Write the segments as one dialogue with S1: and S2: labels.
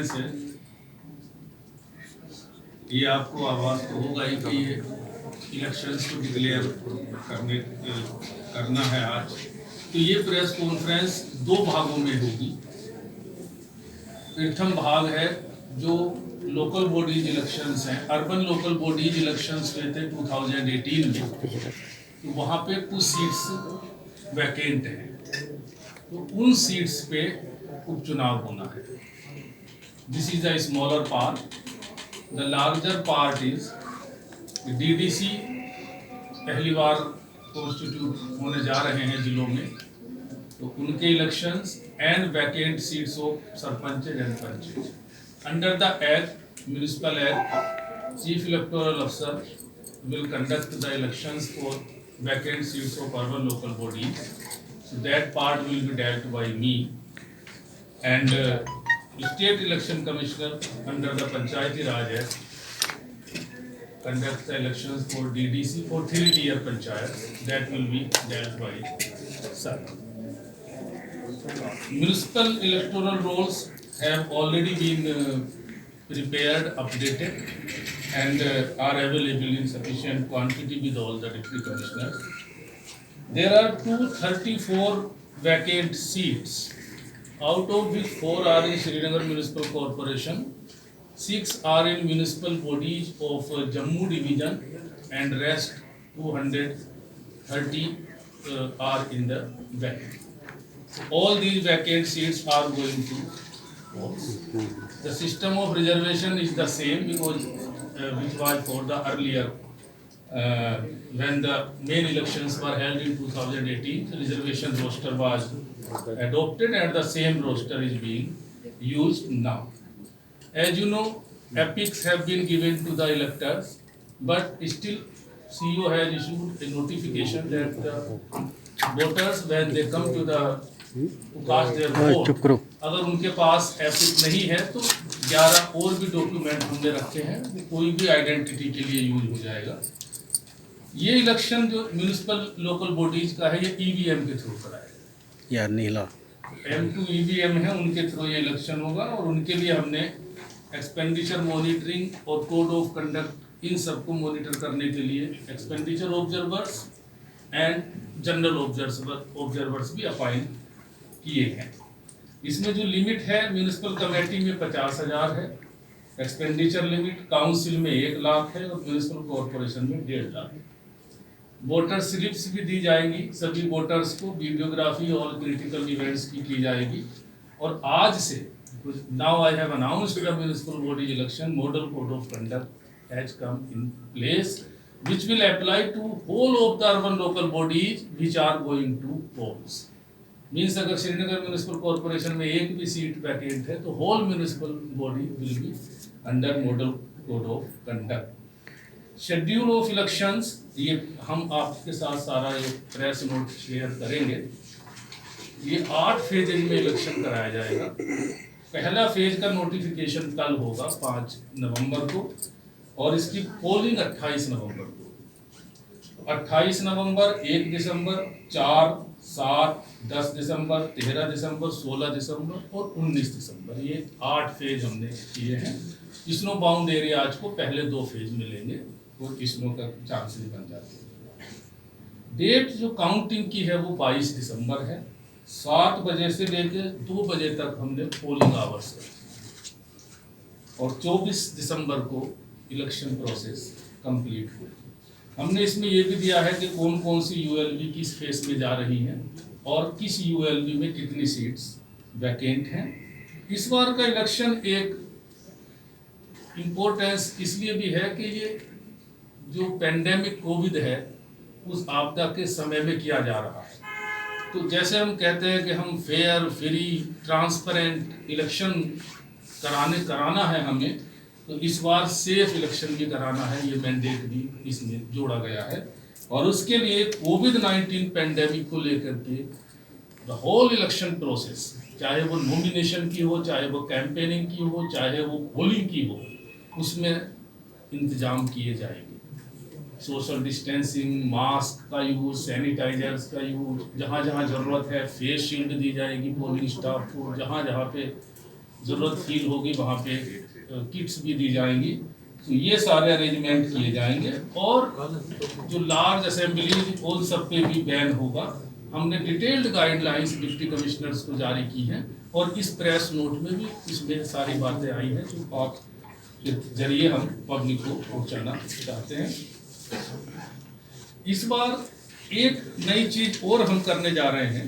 S1: Conference है, ये आपको आवाज तो होगा ही कि ये इलेक्शंस को डिक्लेयर करना है आज। तो ये प्रेस कॉन्फ्रेंस दो भागों में होगी। प्रथम भाग है जो लोकल बॉडीज इलेक्शंस हैं, अर्बन लोकल बॉडीज इलेक्शंस हुए थे 2018 में, तो वहाँ पे कुछ सीट्स वैकेंट हैं, तो उन सीट्स पे उपचुनाव होना है। This is a smaller part. The larger part is DDC पहली बार कॉन्स्टिट्यूट होने जा रहे हैं जिलों में, तो उनके elections and vacant seats of sarpanch and panch. Under the act, municipal act, chief electoral अफसर will conduct the elections for vacant seats of urban local bodies. So that part will be dealt by me. And State Election Commissioner under the Panchayati Raj Act conducts the elections for DDC for 3-tier panchayat. That will be dealt by sir. Municipal electoral rolls have already been prepared, updated, and are available in sufficient quantity with all the deputy commissioners. There are 234 vacant seats, out of which 4 are in Srinagar Municipal Corporation, 6 are in municipal bodies of Jammu Division, and rest 230 are in the vacant. All these vacant seats are going to polls. The system of reservation is the same because which was for the earlier when the main elections were held in 2018, the reservation roster was adopted and the same roster is being used now. As you know, epics have been given to the electors, but still CEO has issued a notification that the voters, when they come to the cast their vote, अगर उनके पास epic नहीं है तो 11 और भी document हमने रखे हैं, कोई भी आइडेंटिटी के लिए यूज हो जाएगा। ये इलेक्शन जो म्यूनिसिपल लोकल बॉडीज का है, ये ईवीएम के थ्रू कराएगा यार, नीला M2 ईवीएम है, उनके थ्रू ये इलेक्शन होगा। और उनके लिए हमने एक्सपेंडिचर मॉनिटरिंग और कोड ऑफ कंडक्ट, इन सबको मॉनिटर करने के लिए expenditure observers and general observers भी अपॉइंट किए हैं। इसमें जो लिमिट है म्यूनिसिपल कमेटी में 50,000 है, एक्सपेंडिचर लिमिट काउंसिल में 1 लाख है और म्यूनिसिपल कॉर्पोरेशन में 1.5 लाख। वोटर स्लिप्स भी दी जाएंगी सभी वोटर्स को, वीडियोग्राफी और क्रिटिकल इवेंट्स की जाएगी। और आज से now I have announced the municipal body election model code of conduct has come in place which will apply to whole of the urban local bodies which are going to polls. Means अगर Srinagar municipal corporation में एक भी seat vacant है तो whole municipal body will be under model code of conduct. Schedule of elections, ये हम आपके साथ सारा ये प्रेस नोट शेयर करेंगे। ये 8 फेजेज में इलेक्शन कराया जाएगा। पहला फेज का नोटिफिकेशन कल होगा 5 नवंबर को और इसकी पोलिंग 28 नवंबर को। 28 नवंबर, 1 दिसंबर, 4, 7, 10 दिसंबर, 13 दिसंबर, 16 दिसंबर और 19 दिसंबर, ये 8 फेज हमने किए हैं। स्नो बाउंड एरियाज को पहले 2 फेज मिलेंगे और स्नो का चांसेस बन जाते हैं। डेट जो काउंटिंग की है वो 22 दिसंबर है। 7 बजे से लेकर 2 बजे तक हमने पोलिंग आवर्स और 24 दिसंबर को इलेक्शन प्रोसेस कंप्लीट हुई। हमने इसमें ये भी दिया है कि कौन कौन सी यूएलबी किस फेस में जा रही हैं और किस यूएलबी में कितनी सीट्स वैकेंट हैं। इस बार का इलेक्शन एक इम्पोर्टेंस इसलिए भी है कि ये जो पेंडेमिक कोविड है उस आपदा के समय में किया जा रहा है। तो जैसे हम कहते हैं कि हम फेयर, फ्री, ट्रांसपेरेंट इलेक्शन कराना है हमें, तो इस बार सेफ इलेक्शन भी कराना है, ये मैंडेट भी इसमें जोड़ा गया है। और उसके लिए कोविड-19 पेंडेमिक को लेकर के द होल इलेक्शन प्रोसेस, चाहे वो नॉमिनेशन की हो, चाहे वो कैंपेनिंग की हो, चाहे वो पोलिंग की हो, उसमें इंतजाम किए जाएंगे। सोशल डिस्टेंसिंग, मास्क का यूज, सैनिटाइजर्स का यूज, जहाँ जहाँ ज़रूरत है फेस शील्ड दी जाएगी पोलिंग स्टाफ को, जहाँ जहाँ पे ज़रूरत फील होगी वहाँ पे किट्स भी दी जाएंगी। तो ये सारे अरेंजमेंट किए जाएंगे। और जो लार्ज असेंबलीज उन सब पे भी बैन होगा। हमने डिटेल्ड गाइडलाइंस डिप्टी कमिश्नर्स को जारी की हैं और इस प्रेस नोट में भी इसमें सारी बातें आई हैं जो आप के जरिए हम पब्लिक को पहुंचाना चाहते हैं। इस बार एक नई चीज और हम करने जा रहे हैं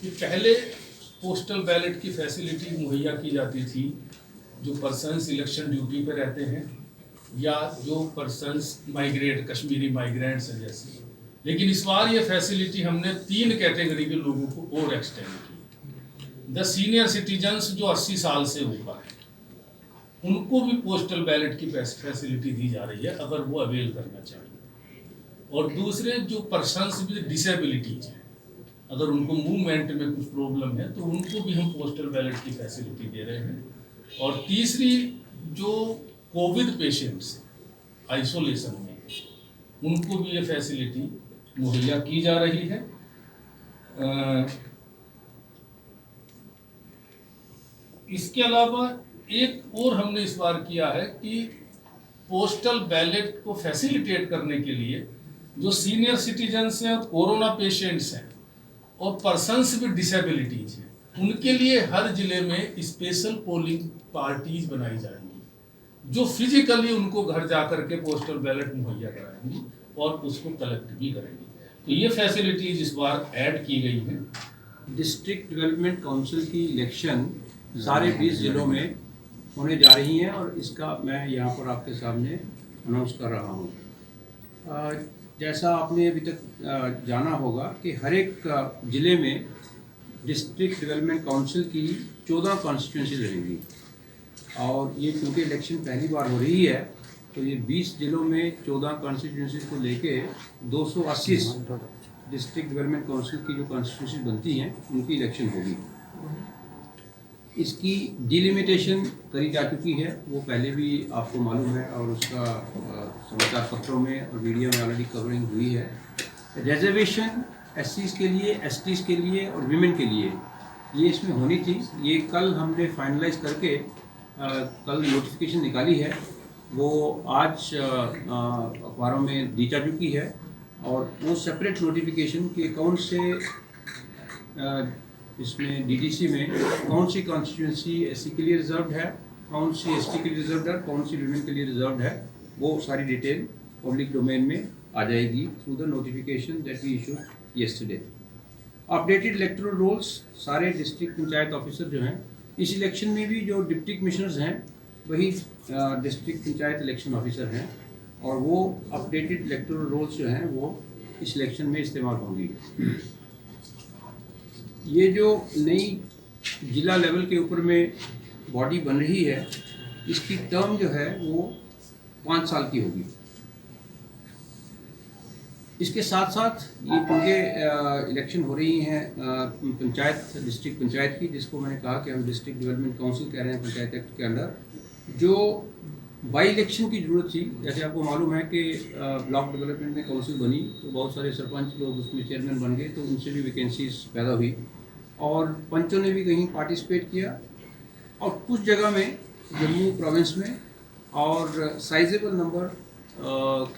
S1: कि पहले पोस्टल बैलेट की फैसिलिटी मुहैया की जाती थी जो पर्सन्स इलेक्शन ड्यूटी पे रहते हैं या जो पर्सन्स माइग्रेट कश्मीरी माइग्रेंट्स हैं जैसे। लेकिन इस बार ये फैसिलिटी हमने 3 कैटेगरी के लोगों को और एक्सटेंड की। द सीनियर सिटीजन्स जो 80 साल से ऊपर है उनको भी पोस्टल बैलेट की फैसिलिटी दी जा रही है अगर वो अवेल करना चाहिए। और दूसरे जो पर्सन्स विद डिसेबिलिटीज हैं अगर उनको मूवमेंट में कुछ प्रॉब्लम है तो उनको भी हम पोस्टल बैलेट की फैसिलिटी दे रहे हैं। और तीसरी जो कोविड पेशेंट्स आइसोलेशन में उनको भी ये फैसिलिटी मुहैया की जा रही है। इसके अलावा एक और हमने इस बार किया है कि पोस्टल बैलेट को फैसिलिटेट करने के लिए जो सीनियर सिटीजन्स हैं, कोरोना पेशेंट्स हैं और पर्सन्स विद डिसेबिलिटीज हैं उनके लिए हर जिले में स्पेशल पोलिंग पार्टीज बनाई जाएंगी जो फिजिकली उनको घर जाकर के पोस्टल बैलेट मुहैया कराएंगी और उसको कलेक्ट भी करेंगी। तो ये फैसिलिटीज इस बार ऐड की गई हैं।
S2: डिस्ट्रिक्ट डेवलपमेंट काउंसिल की इलेक्शन सारे 20 जिलों में होने जा रही हैं और इसका मैं यहाँ पर आपके सामने अनाउंस कर रहा हूँ। जैसा आपने अभी तक जाना होगा कि हर एक ज़िले में डिस्ट्रिक्ट डेवलपमेंट काउंसिल की 14 कॉन्स्टिट्यूंसीज रहेंगी और ये क्योंकि इलेक्शन पहली बार हो रही है तो ये 20 जिलों में 14 कॉन्स्टिट्यूंसीज को लेके 280 डिस्ट्रिक्ट डेवलपमेंट काउंसिल की जो कॉन्स्टिट्यूंसी बनती हैं उनकी इलेक्शन होगी। इसकी डिलिमिटेशन करी जा चुकी है, वो पहले भी आपको मालूम है और उसका समाचार पत्रों में और मीडिया में ऑलरेडी कवरिंग हुई है। रिजर्वेशन एससीज़ के लिए, एसटीज़ के लिए और विमेन के लिए ये इसमें होनी थी। ये कल हमने फाइनलाइज करके कल नोटिफिकेशन निकाली है, वो आज अखबारों में दी जा चुकी है और वो सेपरेट नोटिफिकेशन कि कौन से इसमें डीडीसी में कौन सी कॉन्स्टिट्यूंसी एससी के लिए रिजर्व्ड है, कौन सी एसटी के लिए रिजर्व्ड है, कौन सी विमेन के लिए रिजर्व्ड है, वो सारी डिटेल पब्लिक डोमेन में आ जाएगी through the notification that we issued yesterday. Updated electoral rolls सारे डिस्ट्रिक्ट पंचायत ऑफिसर जो हैं इस इलेक्शन में भी जो डिप्टी कमिश्नर्स हैं वही डिस्ट्रिक्ट पंचायत इलेक्शन ऑफिसर हैं और वो अपडेटेड इलेक्टोरल रोल्स जो हैं वो इस इलेक्शन में इस्तेमाल होंगी। ये जो नई जिला लेवल के ऊपर में बॉडी बन रही है इसकी टर्म जो है वो 5 साल की होगी। इसके साथ साथ ये क्योंकि इलेक्शन हो रही हैं पंचायत डिस्ट्रिक्ट पंचायत की, जिसको मैंने कहा कि हम डिस्ट्रिक्ट डेवलपमेंट काउंसिल कह रहे हैं पंचायत एक्ट के अंदर, जो बाई इलेक्शन की ज़रूरत थी। जैसे आपको मालूम है कि ब्लॉक डेवलपमेंट में काउंसिल बनी तो बहुत सारे सरपंच लोग उसमें चेयरमैन बन गए तो उनसे भी वैकेंसीज पैदा हुई और पंचों ने भी कहीं पार्टिसिपेट किया और कुछ जगह में जम्मू प्रोविंस में और साइजेबल नंबर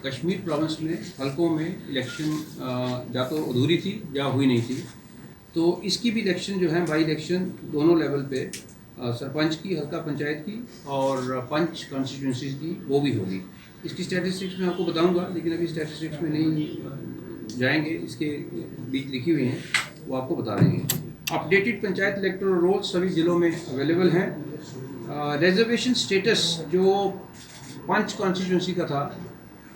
S2: कश्मीर प्रोविंस में हलकों में इलेक्शन या तो अधूरी थी या हुई नहीं थी। तो इसकी भी इलेक्शन जो है बाई इलेक्शन दोनों लेवल पे सरपंच की, हल्का पंचायत की और पंच कॉन्स्टिट्यूंसीज की वो भी होगी। इसकी स्टैटिस्टिक्स मैं आपको बताऊंगा लेकिन अभी स्टैटिस्टिक्स में नहीं जाएंगे, इसके बीच लिखी हुई हैं वो आपको बता रहे हैं। अपडेटेड पंचायत इलेक्टोरल रोल्स सभी ज़िलों में अवेलेबल हैं। रिजर्वेशन स्टेटस जो पंच कॉन्स्टिट्यूंसी का था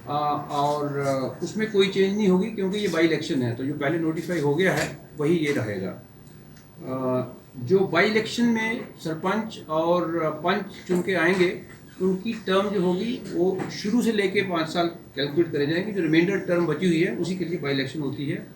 S2: और उसमें कोई चेंज नहीं होगी क्योंकि ये बाई इलेक्शन है, तो जो पहले नोटिफाई हो गया है वही ये रहेगा। जो बाई इलेक्शन में सरपंच और पंच चुन के आएंगे उनकी टर्म जो होगी वो शुरू से लेके 5 साल कैलकुलेट करे जाएंगे। जो रिमाइंडर टर्म बची हुई है उसी के लिए बाई इलेक्शन होती है।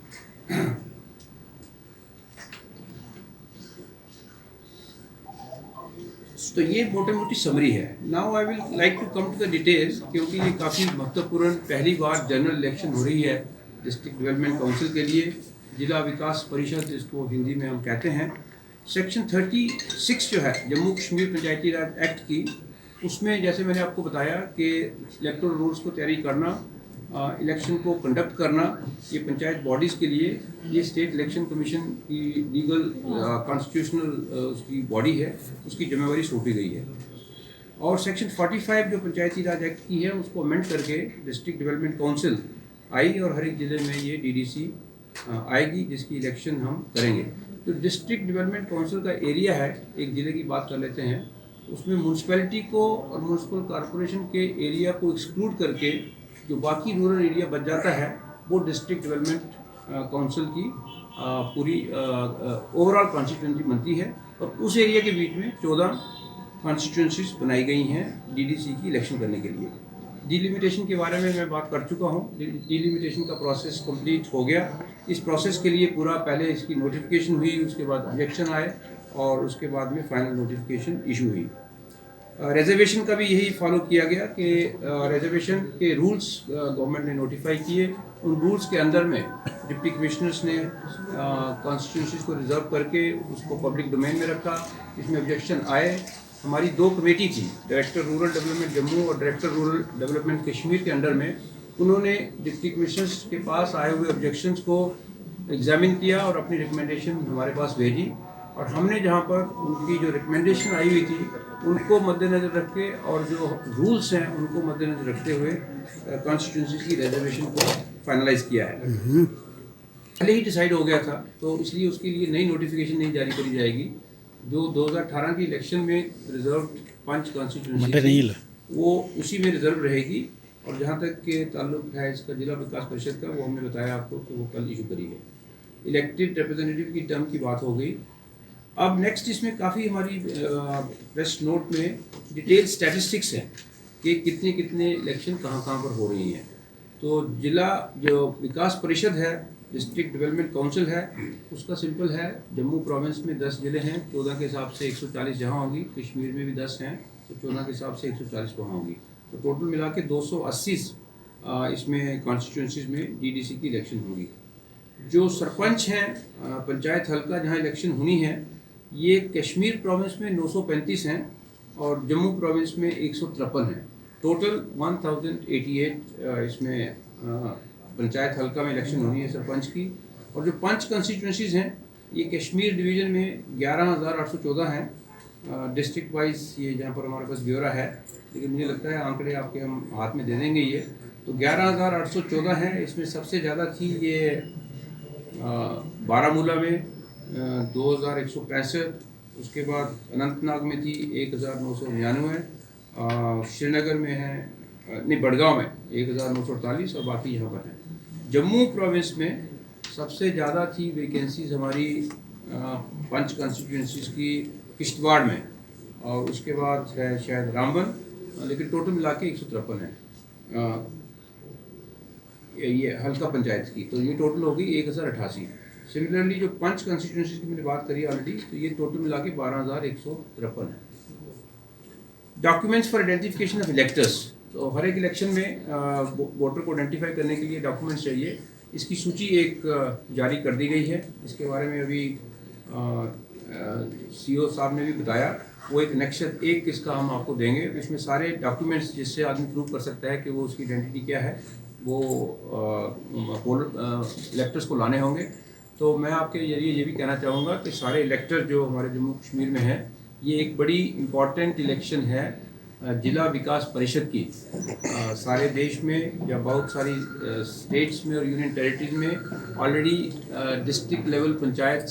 S2: तो ये मोटी मोटी समरी है। Now I will like to come to the details क्योंकि ये काफ़ी महत्वपूर्ण पहली बार जनरल इलेक्शन हो रही है डिस्ट्रिक्ट डेवलपमेंट काउंसिल के लिए, जिला विकास परिषद जिसको हिंदी में हम कहते हैं। सेक्शन 36 जो है जम्मू कश्मीर पंचायती राज एक्ट की, उसमें जैसे मैंने आपको बताया कि इलेक्टोरल रूल्स को तैयारी करना, इलेक्शन को कंडक्ट करना, ये पंचायत बॉडीज़ के लिए ये स्टेट इलेक्शन कमीशन की लीगल कॉन्स्टिट्यूशनल उसकी बॉडी है, उसकी जिम्मेवारी सौंपी गई है। और सेक्शन 45 जो पंचायती राज एक्ट की है उसको अमेंड करके डिस्ट्रिक्ट डेवलपमेंट काउंसिल आई और हर एक ज़िले में ये डीडीसी आएगी जिसकी इलेक्शन हम करेंगे। तो डिस्ट्रिक्ट डेवलपमेंट काउंसिल का एरिया है, एक ज़िले की बात कर लेते हैं, उसमें म्यूनसिपैलिटी को और म्यूनसिपल कॉरपोरेशन के एरिया को एक्सक्लूड करके जो बाकी रूरल एरिया बच जाता है वो डिस्ट्रिक्ट डेवलपमेंट काउंसिल की पूरी ओवरऑल कॉन्स्टिट्यूंसी बनती है। और उस एरिया के बीच में 14 कॉन्स्टिट्यूंसीज बनाई गई हैं डीडीसी की इलेक्शन करने के लिए। डिलिमिटेशन के बारे में मैं बात कर चुका हूँ, डिलिमिटेशन का प्रोसेस कंप्लीट हो गया। इस प्रोसेस के लिए पूरा पहले इसकी नोटिफिकेशन हुई, उसके बाद ऑब्जेक्शन आए और उसके बाद में फाइनल नोटिफिकेशन इशू हुई। रिजर्वेशन का भी यही फॉलो किया गया कि रिजर्वेशन के रूल्स गवर्नमेंट ने नोटिफाई किए, उन रूल्स के अंदर में डिप्टी कमिश्नर्स ने कॉन्स्टिट्यूंसीज को रिजर्व करके उसको पब्लिक डोमेन में रखा। इसमें ऑब्जेक्शन आए। हमारी 2 कमेटी थी, डायरेक्टर रूरल डेवलपमेंट जम्मू और डायरेक्टर रूरल डेवलपमेंट कश्मीर के अंडर में, उन्होंने डिप्टी कमिश्नर्स के पास आए हुए ऑब्जेक्शंस को एग्जामिन किया और अपनी रिकमेंडेशन हमारे पास भेजी। और हमने जहाँ पर उनकी जो रिकमेंडेशन आई हुई थी उनको मद्देनज़र रख के और जो रूल्स हैं उनको मद्देनज़र रखते हुए कॉन्स्टिट्यूंसी की रिजर्वेशन को फाइनलाइज किया है। पहले ही डिसाइड हो गया था, तो इसलिए उसके लिए नई नोटिफिकेशन नहीं जारी करी जाएगी। जो 2018 की इलेक्शन में रिजर्व 5 कॉन्स्टिट्यूंसी वो उसी में रिजर्व रहेगी। और जहाँ तक के ताल्लुक है इसका जिला विकास परिषद का, वो हमने बताया आपको कि वो कल इशू करी है। इलेक्टेड रिप्रेजेंटेटिव की टर्म की बात हो गई। अब नेक्स्ट इसमें काफ़ी हमारी प्रेस नोट में डिटेल स्टैटिस्टिक्स हैं कि कितने कितने इलेक्शन कहाँ कहाँ पर हो रही हैं। तो जिला जो विकास परिषद है, डिस्ट्रिक्ट डेवलपमेंट काउंसिल है, उसका सिंपल है। जम्मू प्रोविंस में 10 ज़िले हैं, 14 के हिसाब से 140 जहाँ होंगी, कश्मीर में भी 10 हैं तो 14 के हिसाब से 140 वहाँ होंगी। तो टोटल मिला के 280 इसमें कॉन्स्टिट्यूंसीज में डीडीसी की इलेक्शन होगी। जो सरपंच हैं, पंचायत हल्का जहाँ इलेक्शन होनी है, ये कश्मीर प्रोविंस में 935 हैं और जम्मू प्रोविंस में 153 हैं। टोटल 1088 इसमें पंचायत हल्का में इलेक्शन होनी है सरपंच की। और जो 5 कंस्टिट्यूंसीज हैं, ये कश्मीर डिवीज़न में 11,814 हैं। डिस्ट्रिक्ट वाइज ये जहाँ पर हमारे पास ब्यौरा है, लेकिन मुझे लगता है आंकड़े आपके हम हाथ में दे देंगे। ये तो 11,814 हैं। इसमें सबसे ज़्यादा थी ये बारामूला में 2,165, उसके बाद अनंतनाग में थी 1,999, श्रीनगर में है नहीं बड़गांव में 1,948 और बाकी यहाँ पर हैं। जम्मू प्रोविंस में सबसे ज़्यादा थी वैकेंसीज हमारी 5 कॉन्स्टिट्यूंसीज की किश्तवाड़ में, और उसके बाद है शायद रामबन, लेकिन टोटल मिला के 153 है ये हल्का पंचायत की। तो ये टोटल होगी 1,088। सिमिलरली जो 5 कॉन्स्टिट्यूंसीज की मैंने बात करी ऑलरेडी, तो ये टोटल मिला के 12,153 है। Documents for identification of electors, तो हर एक इलेक्शन में वोटर को आइडेंटिफाई करने के लिए डॉक्यूमेंट्स चाहिए। इसकी सूची एक जारी कर दी गई है। इसके बारे में अभी सीओ साहब ने भी बताया। वो एक नेक्शन 1 इसका हम आपको देंगे, इसमें सारे डॉक्यूमेंट्स जिससे आदमी प्रूव कर सकता है कि वो उसकी आइडेंटिटी क्या है, वो इलेक्टर्स को लाने होंगे। तो मैं आपके जरिए ये भी कहना चाहूँगा कि सारे इलेक्टर जो हमारे जम्मू कश्मीर में हैं, ये एक बड़ी इम्पॉर्टेंट इलेक्शन है जिला विकास परिषद की। सारे देश में या बहुत सारी स्टेट्स में और यूनियन टेरिटरीज में ऑलरेडी डिस्ट्रिक्ट लेवल पंचायत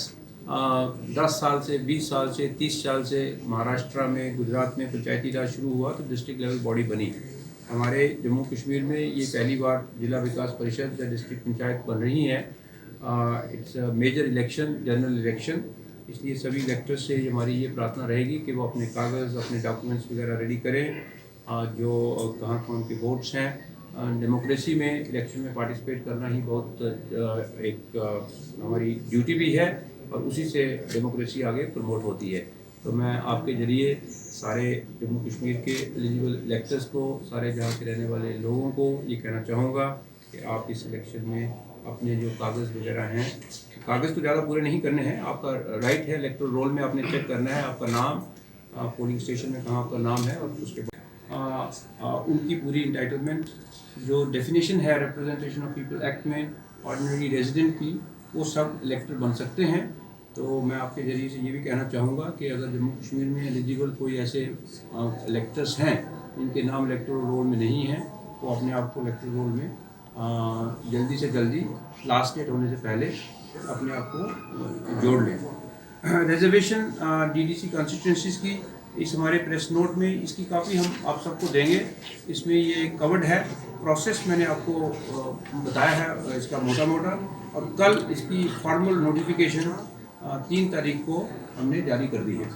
S2: 10 साल से 20 साल से 30 साल से महाराष्ट्र में, गुजरात में पंचायती राज शुरू हुआ तो डिस्ट्रिक्ट लेवल बॉडी बनी। हमारे जम्मू कश्मीर में ये पहली बार जिला विकास परिषद या डिस्ट्रिक्ट पंचायत बन रही हैं। It's a major election, general election, इसलिए सभी इलेक्टर्स से हमारी ये प्रार्थना रहेगी कि वो अपने कागज़, अपने डॉक्यूमेंट्स वगैरह रेडी करें। जो कहाँ कहाँ उनके वोट्स हैं। डेमोक्रेसी में इलेक्शन में पार्टिसिपेट करना ही बहुत एक हमारी ड्यूटी भी है और उसी से डेमोक्रेसी आगे प्रमोट होती है। तो मैं आपके ज़रिए सारे जम्मू कश्मीर के एलिजिबल इलेक्टर्स को, सारे जहाँ के रहने वाले लोगों को ये कहना चाहूँगा कि आप इस इलेक्शन में अपने जो कागज़ वगैरह हैं कागज़ तो ज़्यादा पूरे नहीं करने हैं, आपका राइट है इलेक्टोरल रोल में आपने चेक करना है आपका नाम, पोलिंग स्टेशन में कहाँ आपका नाम है, और उसके बाद उनकी पूरी इंटाइटलमेंट जो डेफिनेशन है रिप्रेजेंटेशन ऑफ पीपल एक्ट में ऑर्डिनरी रेजिडेंट की, वो सब इलेक्टर बन सकते हैं। तो मैं आपके जरिए से ये भी कहना चाहूँगा कि अगर जम्मू कश्मीर में एलिजिबल कोई ऐसे इलेक्टर्स हैं जिनके नाम इलेक्टोरल रोल में नहीं है, वो अपने आप को इलेक्टोरल रोल में जल्दी से जल्दी लास्ट डेट होने से पहले अपने आप को जोड़ लें। रिजर्वेशन डीडीसी कॉन्स्टिट्यूंसीज़ की इस हमारे प्रेस नोट में इसकी काफ़ी हम आप सबको देंगे, इसमें ये कवर्ड है। प्रोसेस मैंने आपको बताया है इसका मोटा मोटा, और कल इसकी फॉर्मल नोटिफिकेशन 3 तारीख को हमने जारी कर दी है।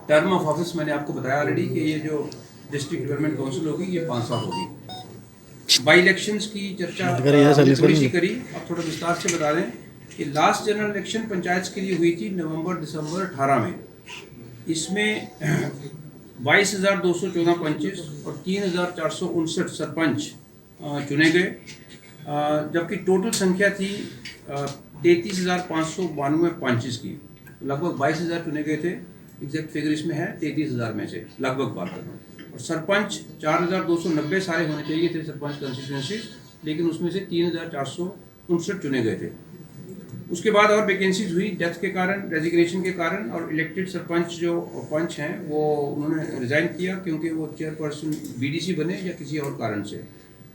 S2: टर्म ऑफ ऑफिस मैंने आपको बताया ऑलरेडी कि ये जो डिस्ट्रिक्ट डेवलपमेंट काउंसिल होगी ये 5 साल होगी। बाई इलेक्शंस की चर्चा थोड़ी सी करी, अब थोड़ा विस्तार से बता दें कि लास्ट जनरल इलेक्शन पंचायत के लिए हुई थी नवंबर-दिसंबर 18 में। इसमें 22,214 पंचेस और 3,459 सरपंच चुने गए, जबकि टोटल संख्या थी 33,592 पंचेस की। लगभग 22,000 चुने गए थे, एग्जैक्ट फिगर इसमें है 33,000 में से लगभग बात करें। और सरपंच 4,290 सारे होने चाहिए थे सरपंच कंस्टिट्यूंसीज, लेकिन उसमें से 3,459 चुने गए थे। उसके बाद और वैकेंसीज हुई डेथ के कारण, रेजिग्नेशन के कारण, और इलेक्टेड सरपंच जो पंच हैं वो उन्होंने रिज़ाइन किया क्योंकि वो चेयरपर्सन बीडीसी बने या किसी और कारण से,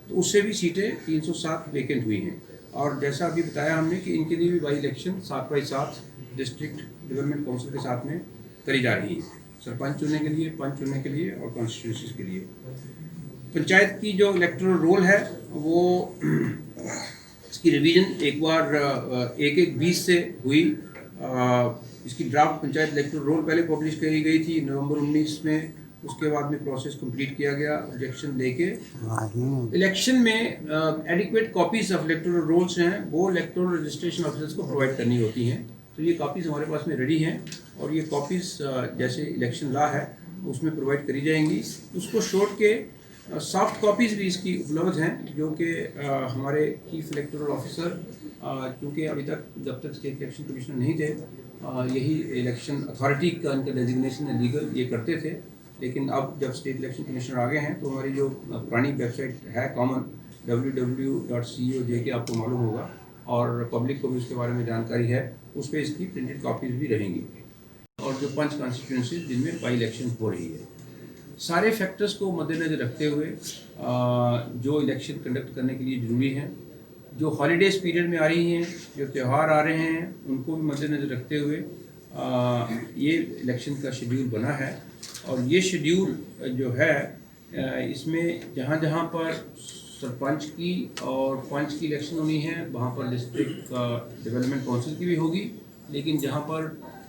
S2: तो उससे भी सीटें 307 वैकेंट हुई हैं। और जैसा अभी बताया हमने कि इनके लिए भी by election 7/7 district development council के साथ में करी जा रही है, सरपंच चुनने के लिए, पंच चुनने के लिए और कॉन्स्टिट्यूंसीज के लिए। पंचायत की जो इलेक्टोरल रोल है वो इसकी रिवीजन एक बार 1/1/20 से हुई। इसकी ड्राफ्ट पंचायत इलेक्टोरल रोल पहले पब्लिश करी गई थी नवंबर 19 में, उसके बाद में प्रोसेस कंप्लीट किया गया ऑब्जेक्शन लेके। इलेक्शन में adequate copies of electoral rolls हैं वो इलेक्टोरल रजिस्ट्रेशन ऑफिसर्स को प्रोवाइड करनी होती हैं, तो ये कॉपीज़ हमारे पास में रेडी हैं, और ये कॉपीज़ जैसे इलेक्शन लॉ है उसमें प्रोवाइड करी जाएंगी। उसको छोड़ के सॉफ्ट कॉपीज़ भी इसकी उपलब्ध हैं, जो कि हमारे चीफ इलेक्टोरल ऑफिसर, क्योंकि अभी तक जब तक स्टेट इलेक्शन कमिश्नर नहीं थे, यही इलेक्शन अथॉरिटी का इनका डेजिग्नेशन है लीगल, ये करते थे। लेकिन अब जब स्टेट इलेक्शन कमिश्नर आ गए हैं तो हमारी जो पुरानी वेबसाइट है कॉमन www.coj आपको मालूम होगा, और पब्लिक को भी उसके बारे में जानकारी है, उस पर इसकी प्रिंटेड कॉपीज़ भी रहेंगी। और जो 5 कॉन्स्टिट्यूंसीज जिनमें बाई इलेक्शन हो रही है, सारे फैक्टर्स को मद्देनज़र रखते हुए जो इलेक्शन कंडक्ट करने के लिए ज़रूरी हैं, जो हॉलीडेज़ पीरियड में आ रही हैं, जो त्यौहार आ रहे हैं, उनको भी मद्देनज़र रखते हुए ये इलेक्शन का शेड्यूल बना है। और ये शेड्यूल जो है इसमें जहाँ जहाँ पर सरपंच की और पंच की इलेक्शन होनी है वहाँ पर डिस्ट्रिक्ट डेवलपमेंट काउंसिल की भी होगी, लेकिन जहाँ पर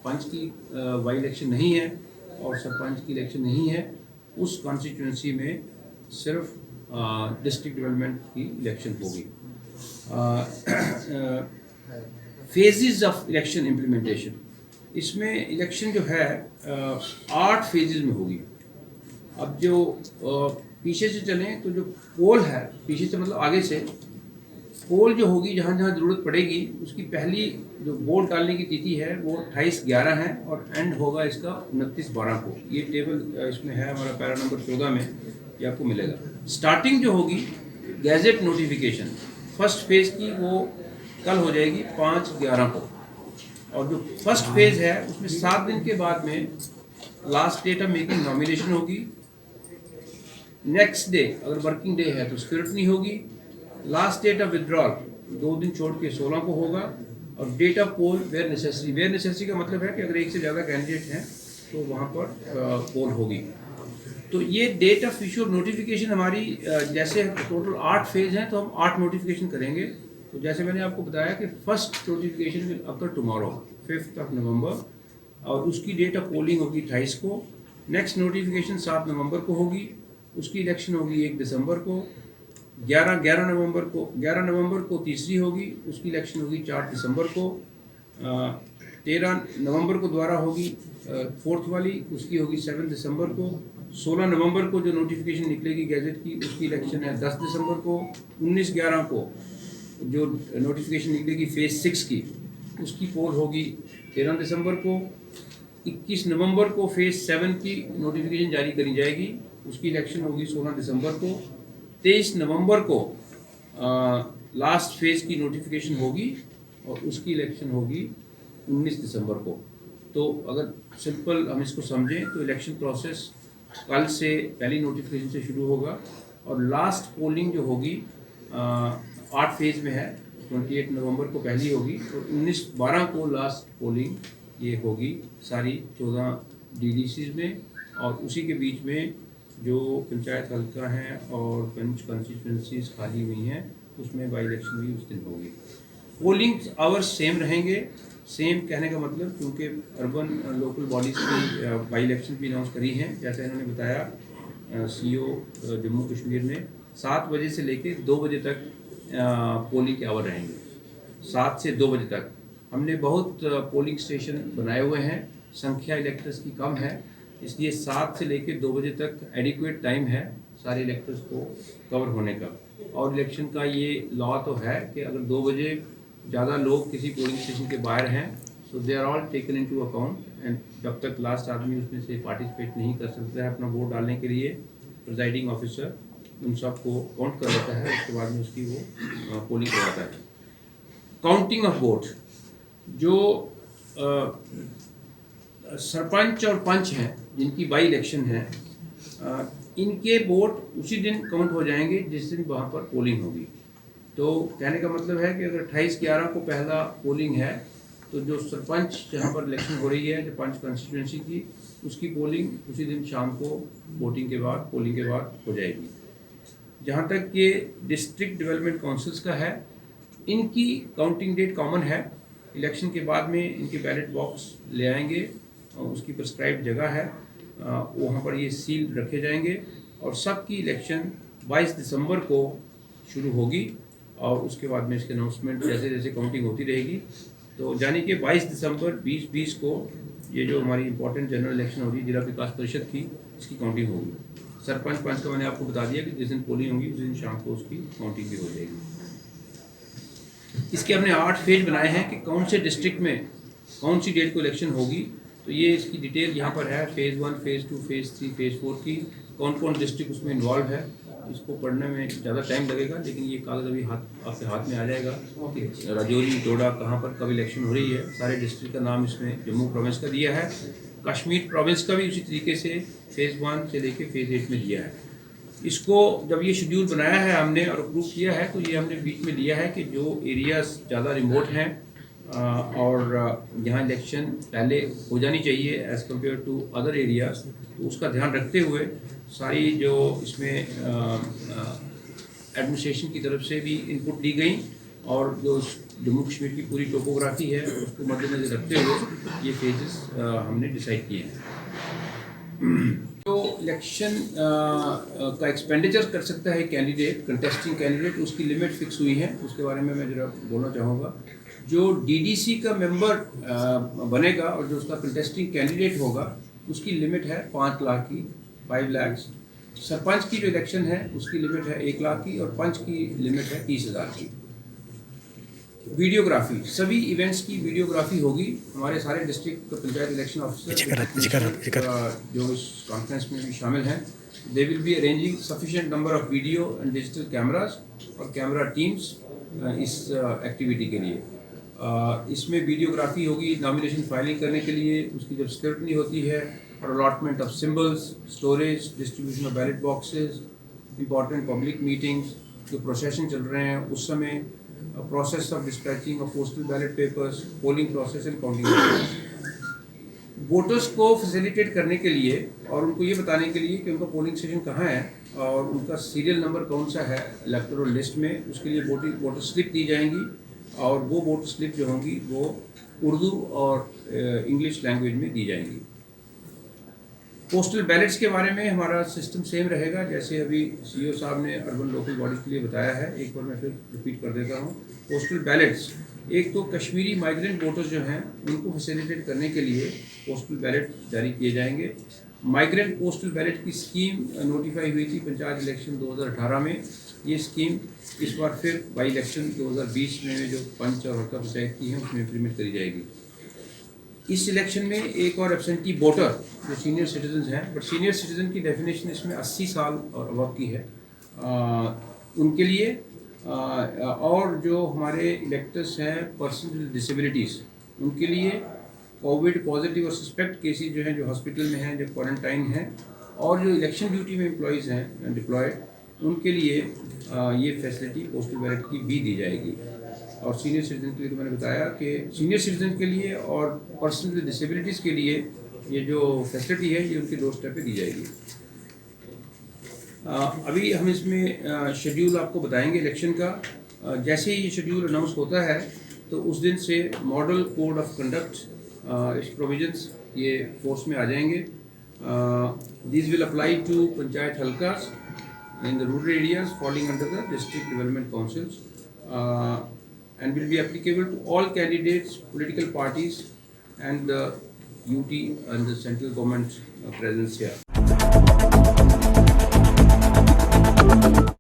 S2: पंच की बाई इलेक्शन नहीं है और सरपंच की इलेक्शन नहीं है, उस कॉन्स्टिट्यूंसी में सिर्फ डिस्ट्रिक्ट डेवलपमेंट की इलेक्शन होगी। फेजेस ऑफ इलेक्शन इम्प्लीमेंटेशन, इसमें इलेक्शन जो है 8 फेजेस में होगी। अब जो पीछे से चलें तो जो पोल है, पीछे से मतलब आगे से पोल जो होगी जहाँ जहाँ ज़रूरत पड़ेगी, उसकी पहली जो वोट डालने की तिथि है वो 28/11 है और एंड होगा इसका 29/12 को। ये टेबल इसमें है हमारा पैरा नंबर 14 में, ये आपको मिलेगा। स्टार्टिंग जो होगी गैजेट नोटिफिकेशन फर्स्ट फेज़ की वो कल हो जाएगी 5/11 को, और जो फर्स्ट फेज़ है उसमें 7 दिन के बाद में last date of making nomination होगी। नेक्स्ट डे अगर वर्किंग डे है तो स्क्रूटनी होगी। लास्ट डेट ऑफ विड्रॉल 2 दिन छोड़ के 16 को होगा, और date of poll where necessary, where necessary का मतलब है कि अगर एक से ज़्यादा कैंडिडेट हैं तो वहाँ पर पोल होगी। तो ये date of issue of notification हमारी जैसे टोटल 8 फेज़ हैं तो हम 8 नोटिफिकेशन करेंगे। तो जैसे मैंने आपको बताया कि first notification will occur tomorrow 5 नवंबर, और उसकी डेट ऑफ पोलिंग होगी 28 को। नेक्स्ट नोटिफिकेशन 7 नवंबर को होगी, उसकी इलेक्शन होगी 1 दिसंबर को। 11 नवंबर को तीसरी होगी, उसकी इलेक्शन होगी 4 दिसंबर को। 13 नवंबर को दोबारा होगी फोर्थ वाली, उसकी होगी 7 दिसंबर को। 16 नवंबर को जो नोटिफिकेशन निकलेगी गैजेट की, उसकी इलेक्शन है 10 दिसंबर को। 19/11 को जो नोटिफिकेशन निकलेगी फेज़ 6 की, उसकी पोल होगी 13 दिसंबर को। 21 नवंबर को फेज़ 7 की नोटिफिकेशन जारी करी जाएगी, उसकी इलेक्शन होगी 16 दिसंबर को। 23 नवंबर को लास्ट फेज़ की नोटिफिकेशन होगी और उसकी इलेक्शन होगी 19 दिसंबर को। तो अगर सिंपल हम इसको समझें तो इलेक्शन प्रोसेस कल से पहली नोटिफिकेशन से शुरू होगा और लास्ट पोलिंग जो होगी 8 फेज़ में है। 28 नवंबर को पहली होगी और 19-12 को लास्ट पोलिंग ये होगी सारी 14 DDCs में। और उसी के बीच में जो पंचायत हल्का हैं और पंच कॉन्स्टिट्यूंसीज खाली हुई हैं उसमें बाई इलेक्शन भी उस दिन होगी। पोलिंग आवर्स सेम रहेंगे। सेम कहने का मतलब क्योंकि अर्बन लोकल बॉडीज़ की बाई इलेक्शन भी अनाउंस करी हैं, जैसे इन्होंने बताया CEO जम्मू कश्मीर ने 7 बजे से लेके 2 बजे तक पोलिंग के आवर रहेंगे। 7 से 2 बजे तक हमने बहुत पोलिंग स्टेशन बनाए हुए हैं, संख्या इलेक्टर्स की कम है, इसलिए 7 से लेके 2 बजे तक एडिक्वेट टाइम है सारे इलेक्टर्स को कवर होने का। और इलेक्शन का ये लॉ तो है कि अगर 2 बजे ज़्यादा लोग किसी पोलिंग स्टेशन के बाहर हैं so they are all taken into account, and जब तक लास्ट आदमी उसमें से पार्टिसिपेट नहीं कर सकता है अपना वोट डालने के लिए, प्रिजाइडिंग ऑफिसर उन सबको काउंट कर लेता है, उसके बाद में उसकी वो पोलिंग करवाता है। काउंटिंग ऑफ वोट, जो सरपंच और पंच हैं जिनकी बाई इलेक्शन है, इनके वोट उसी दिन काउंट हो जाएंगे जिस दिन वहाँ पर पोलिंग होगी। तो कहने का मतलब है कि अगर 28/11 को पहला पोलिंग है तो जो सरपंच जहाँ पर इलेक्शन हो रही है, जो पंच कॉन्स्टिट्यूंसी की, उसकी पोलिंग उसी दिन शाम को वोटिंग के बाद, पोलिंग के बाद हो जाएगी। जहाँ तक ये डिस्ट्रिक्ट डेवलपमेंट काउंसिल्स का है, इनकी काउंटिंग डेट कॉमन है। इलेक्शन के बाद में इनके बैलेट बॉक्स ले आएंगे और उसकी प्रिस्क्राइब जगह है, वहाँ पर ये सील रखे जाएंगे और सबकी इलेक्शन 22 दिसंबर को शुरू होगी और उसके बाद में इसके अनाउंसमेंट जैसे जैसे काउंटिंग होती रहेगी। तो यानी कि 22 दिसंबर 2020 को ये जो हमारी इंपॉर्टेंट जनरल इलेक्शन होगी जिला विकास परिषद की, इसकी काउंटिंग होगी। सरपंच पंच का मैंने आपको बता दिया कि जिस दिन पोलिंग होगी उस दिन शाम को उसकी काउंटिंग भी हो जाएगी। इसके हमने 8 फेज बनाए हैं कि कौन से डिस्ट्रिक्ट में कौन सी डेट को इलेक्शन होगी। तो ये इसकी डिटेल यहाँ पर है, फेज़ 1, फेज़ 2, फेज़ 3, फेज़ 4 की, कौन कौन डिस्ट्रिक्ट उसमें इन्वॉल्व है। इसको पढ़ने में ज़्यादा टाइम लगेगा, लेकिन ये कागज़ अभी आपके हाथ में आ जाएगा कि राजौरी डोडा कहाँ पर कब इलेक्शन हो रही है। सारे डिस्ट्रिक्ट का नाम इसमें जम्मू प्रोविंस का दिया है, कश्मीर प्रोविंस का भी उसी तरीके से फेज़ 1 से लेके फेज़ 8 में दिया है। इसको जब ये शेड्यूल बनाया है हमने और अप्रूव किया है तो ये हमने बीच में लिया है कि जो एरियाज़ ज़्यादा रिमोट हैं और यहाँ इलेक्शन पहले हो जानी चाहिए as compare to other areas, तो उसका ध्यान रखते हुए सारी जो इसमें एडमिनिस्ट्रेशन की तरफ से भी इनपुट दी गई और जो जम्मू कश्मीर की पूरी टोपोग्राफी है उसको मद्देनजर रखते हुए ये फेजेस हमने डिसाइड किए हैं। जो इलेक्शन का एक्सपेंडिचर कर सकता है कैंडिडेट, कंटेस्टिंग कैंडिडेट, उसकी लिमिट फिक्स हुई है, उसके बारे में मैं ज़रा बोलना चाहूँगा। जो DDC का मेंबर बनेगा और जो उसका कंटेस्टिंग कैंडिडेट होगा उसकी लिमिट है 5 लाख की, 5 लाख। सरपंच की जो इलेक्शन है उसकी लिमिट है 1 लाख की और पंच की लिमिट है 30,000 की। वीडियोग्राफी, सभी इवेंट्स की वीडियोग्राफी होगी। हमारे सारे डिस्ट्रिक्ट पंचायत इलेक्शन ऑफिसर जो इस कॉन्फ्रेंस में भी शामिल हैं, they will be arranging sufficient number of video and digital cameras और कैमरा टीम्स इस एक्टिविटी के लिए। इसमें वीडियोग्राफी होगी नॉमिनेशन फाइलिंग करने के लिए, उसकी जब स्क्रूटनी होती है और allotment of symbols, storage, distribution of ballot boxes, important public meetings, जो प्रोसेशन चल रहे हैं उस समय, process of dispatching of postal ballot papers, polling process and counting. Voters को फैसिलिटेट करने के लिए और उनको ये बताने के लिए कि उनका पोलिंग स्टेशन कहाँ है और उनका सीरियल नंबर कौन सा है इलेक्टोरल लिस्ट में, उसके लिए वोटर स्लिप दी जाएंगी और वो वोटर स्लिप जो होंगी वो उर्दू और इंग्लिश लैंग्वेज में दी जाएंगी। पोस्टल बैलेट्स के बारे में हमारा सिस्टम सेम रहेगा जैसे अभी CEO साहब ने अर्बन लोकल बॉडीज़ के लिए बताया है, एक बार मैं फिर रिपीट कर देता हूँ। पोस्टल बैलेट्स, एक तो कश्मीरी माइग्रेंट वोटर्स जो हैं उनको फैसिलिटेट करने के लिए पोस्टल बैलेट जारी किए जाएंगे। माइग्रेंट पोस्टल बैलेट की स्कीम नोटिफाई हुई थी पंचायत इलेक्शन 2018 में, ये स्कीम इस बार फिर बाई इलेक्शन 2020 में जो पंच और हल्का पंचायत की है उसमें इम्प्लीमेंट करी जाएगी। इस इलेक्शन में एक और एब्सेंटी वोटर जो सीनियर सिटीजन हैं, बट सीनियर सिटीजन की डेफिनेशन इसमें 80 साल और अबव की है, उनके लिए और जो हमारे इलेक्टर्स हैं पर्सन विद डिसेबिलिटीज़ उनके लिए कोविड पॉजिटिव और सस्पेक्ट केसेस जो हैं जो हॉस्पिटल में हैं, जो क्वारंटाइन हैं, और जो इलेक्शन ड्यूटी में एम्प्लॉयज़ हैं डिप्लॉयड, उनके लिए ये फैसिलिटी पोस्टल बैलेट की भी दी जाएगी। और सीनियर सिटीजन के लिए तो मैंने बताया कि सीनियर सिटीजन के लिए और पर्सन विद डिसेबिलिटीज़ के लिए ये जो फैसिलिटी है ये उनके डोर स्टेप पे दी जाएगी। अभी हम इसमें शेड्यूल आपको बताएंगे इलेक्शन का। जैसे ही ये शेड्यूल अनाउंस होता है तो उस दिन से मॉडल कोड ऑफ कंडक्ट इस प्रोविजंस ये फोर्स में आ जाएंगे। These will apply to panchayat halkas in the rural areas falling under the district development councils and will be applicable to all candidates, political parties and the UT and the central government presence here.